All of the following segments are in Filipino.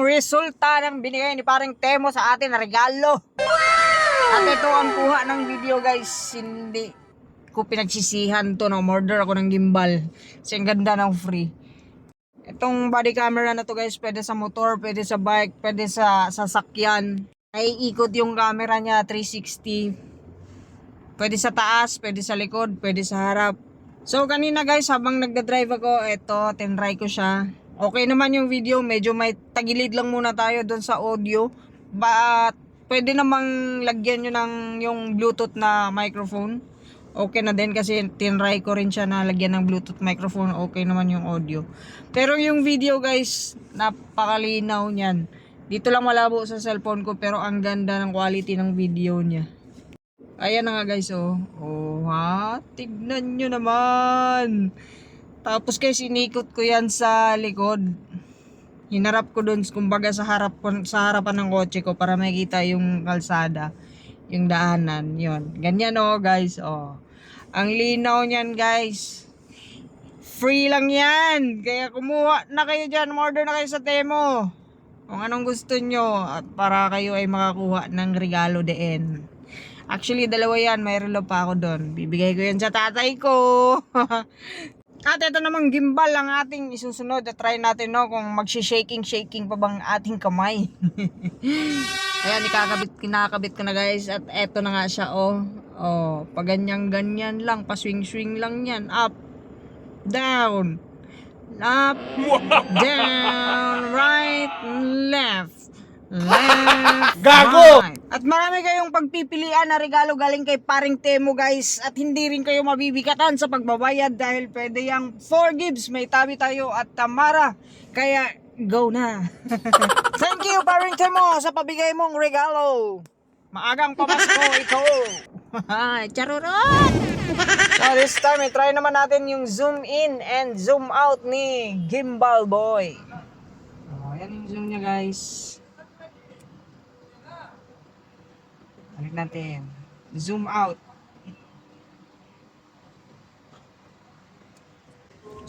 resulta ng binigay ni paring Temo sa atin na regalo. At ito ang kuha ng video guys. Hindi ko pinagsisihan to, no? Order ako ng gimbal. Kasi ang ganda ng free. Itong body camera na to guys, pwede sa motor, pwede sa bike, pwede sa sasakyan. Naiikot yung camera niya 360. Pwede sa taas, pwede sa likod, pwede sa harap. So kanina guys, habang nagda-drive ako, eto, tinry ko siya. Okay naman yung video, medyo may tagilid lang muna tayo doon sa audio. But pwede namang lagyan nyo ng yung Bluetooth na microphone. Okay na din kasi tinry ko rin siya na lagyan ng Bluetooth microphone. Okay naman yung audio. Pero yung video guys, napakalinaw niyan. Dito lang malabo sa cellphone ko pero ang ganda ng quality ng video niya. Ayan na nga guys, oh. Oh ha, tignan nyo naman. Tapos guys, inikot ko yan sa likod. Hinarap ko dun, kumbaga sa harapan ng kotse ko para makita yung kalsada, yung daanan, yon. Ganyan oh guys, oh. Ang linaw niyan guys. Free lang yan. Kaya kumuha na kayo dyan, order na kayo sa Temo. Kung anong gusto nyo at para kayo ay makakuha ng regalo din. Actually, dalawa yan. May relo pa ako doon. Bibigay ko yan sa tatay ko. At ito namang gimbal ang ating isusunod. Try natin no kung magsi-shaking pa bang ating kamay. Ayan, kinakabit ko na guys. At eto na nga siya oh. Oh, pag ganyan lang, pa-swing lang yan. Up, down, up, down, right, left. Gago! Right. At marami kayong pagpipilian na regalo galing kay paring Temo guys. At hindi rin kayo mabibikatan sa pagbabayad dahil pwede yung 4 gives. May Tabi tayo at Tamara. Kaya go na. Thank you paring Temo sa pabigay mong regalo. Maagang pamasko ito. Charurot! So this time, try naman natin yung zoom in and zoom out ni Gimbal Boy. Oh, yan yung zoom niya guys. Balik natin. Zoom out.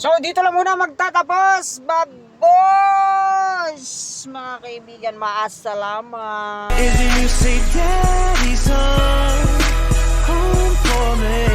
So, dito lang muna magtatapos. Babos! Mga kaibigan, maasalamat. Is it you say daddy's home for me?